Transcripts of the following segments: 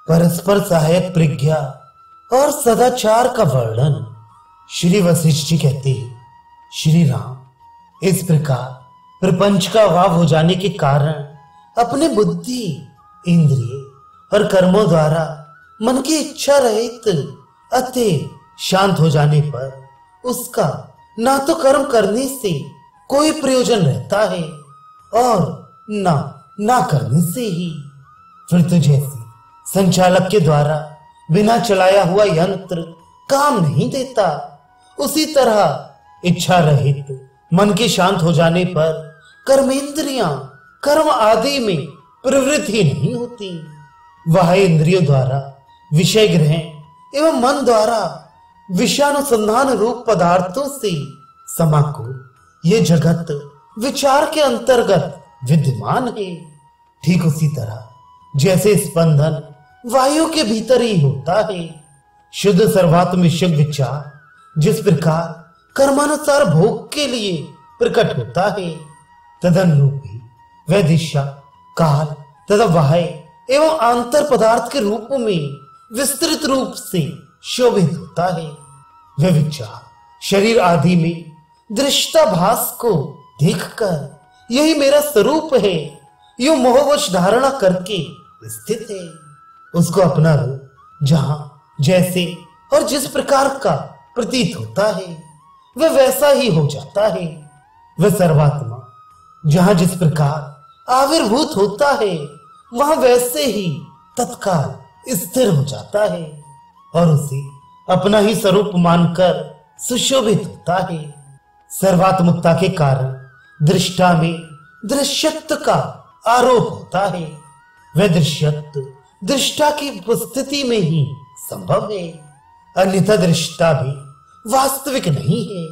परस्पर सहायक प्रज्ञा और सदाचार का वर्णन श्री वशिष्ठ जी कहते हैं, श्री राम इस प्रकार प्रपंच का अभाव हो जाने के कारण अपने बुद्धि, इंद्रिय और कर्मों द्वारा मन की इच्छा रहित अतः शांत हो जाने पर उसका ना तो कर्म करने से कोई प्रयोजन रहता है और ना करने से ही फिर तो जैसे संचालक के द्वारा बिना चलाया हुआ यंत्र काम नहीं देता, उसी तरह इच्छा रहित मन के शांत हो जाने पर कर्मेंद्रियां कर्म आदि में प्रवृत्त ही नहीं होती। वह इंद्रियों द्वारा विषय ग्रहण एवं मन द्वारा विषयानुसंधान रूप पदार्थों से समाकुल ये जगत विचार के अंतर्गत विद्यमान है। ठीक उसी तरह जैसे स्पंदन वायु के भीतर ही होता है, शुद्ध सर्वात्म विचार जिस प्रकार कर्मानुसार भोग के लिए प्रकट होता है, तदनुरूपी वह दिशा, काल तथा वाह्य एवं आंतर पदार्थ के रूप में विस्तृत रूप से शोभित होता है। वह विचार शरीर आदि में दृष्टाभास को देखकर यही मेरा स्वरूप है यूं मोहवश धारणा करके स्थित है। उसको अपना रूप जहां जैसे और जिस प्रकार का प्रतीत होता है वह वैसा ही हो जाता है। वह सर्वात्मा जहां जिस प्रकार आविर्भूत होता है वहां वैसे ही तत्काल स्थिर हो जाता है और उसे अपना ही स्वरूप मानकर सुशोभित होता है। सर्वात्मकता के कारण दृष्टा में दृश्यत्व का आरोप होता है। वह दृश्यत्व दृष्टा की उपस्थिति में ही संभव है, अन्यथा दृष्टा भी वास्तविक नहीं है।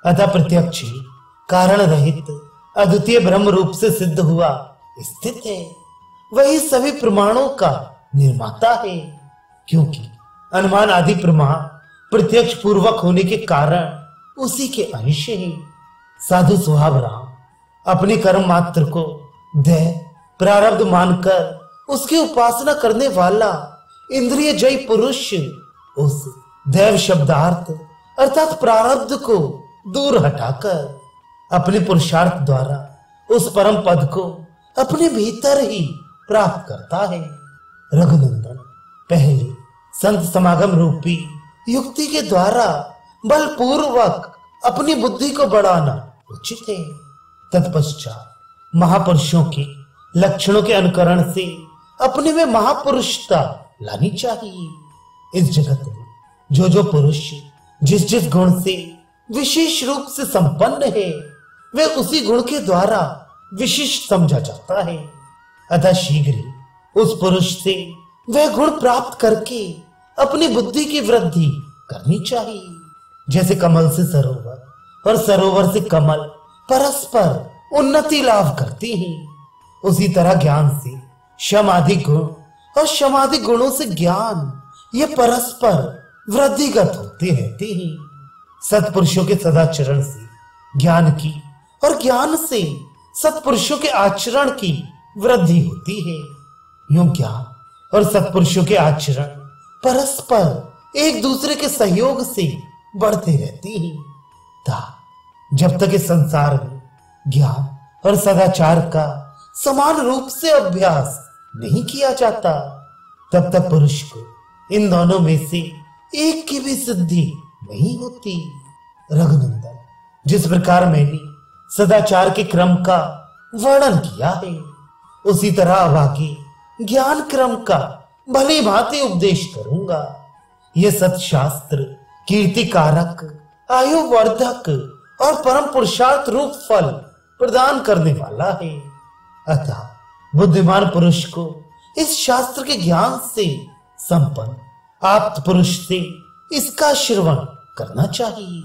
अतः प्रत्यक्ष ही कारण रहित अद्वितीय ब्रह्म रूप से सिद्ध हुआ स्थित है। वही सभी प्रमाणों का निर्माता है, क्योंकि अनुमान आदि प्रमाण प्रत्यक्ष पूर्वक होने के कारण उसी के अंश है। साधु स्वभाव राम अपने कर्म मात्र को दैव प्रारब्ध मानकर उसकी उपासना करने वाला इंद्रिय जय पुरुष उस दैव शब्दार्थ अर्थात प्रारब्ध को दूर हटाकर अपने पुरुषार्थ द्वारा उस परम पद को अपने भीतर ही प्राप्त करता है। रघुनंदन पहले संत समागम रूपी युक्ति के द्वारा बलपूर्वक अपनी बुद्धि को बढ़ाना उचित है। तत्पश्चात महापुरुषों के लक्षणों के अनुकरण से अपने में महापुरुषता लानी चाहिए। इस जगत में जो पुरुष जिस जिस गुण से विशेष रूप से संपन्न है वह उसी गुण के द्वारा विशिष्ट समझा जाता है। अतः शीघ्र ही उस पुरुष से वह गुण प्राप्त करके अपनी बुद्धि की वृद्धि करनी चाहिए। जैसे कमल से सरोवर और सरोवर से कमल परस्पर उन्नति लाभ करते हैं, उसी तरह ज्ञान से शमादि गुण और शमादि गुणों से ज्ञान ये परस्पर वृद्धिगत होते रहते हैं। सत्पुरुषों के सदाचरण से ज्ञान की और ज्ञान से सत्पुरुषों के आचरण की वृद्धि होती है। यूं ज्ञान और सत्पुरुषों के आचरण परस्पर एक दूसरे के सहयोग से बढ़ते रहते हैं। जब तक इस संसार में ज्ञान और सदाचार का समान रूप से अभ्यास नहीं किया जाता, तब तक पुरुष को इन दोनों में से एक की भी सिद्धि नहीं होती। रघुनंदन, जिस प्रकार मैंने सदाचार के क्रम का वर्णन किया है, उसी तरह अब आगे ज्ञान क्रम का भली भांति उपदेश करूंगा। यह सत्शास्त्र कीर्ति कारक, आयु वर्धक और परम पुरुषार्थ रूप फल प्रदान करने वाला है। अतः बुद्धिमान पुरुष को इस शास्त्र के ज्ञान से संपन्न आप्त पुरुष से इसका श्रवण करना चाहिए।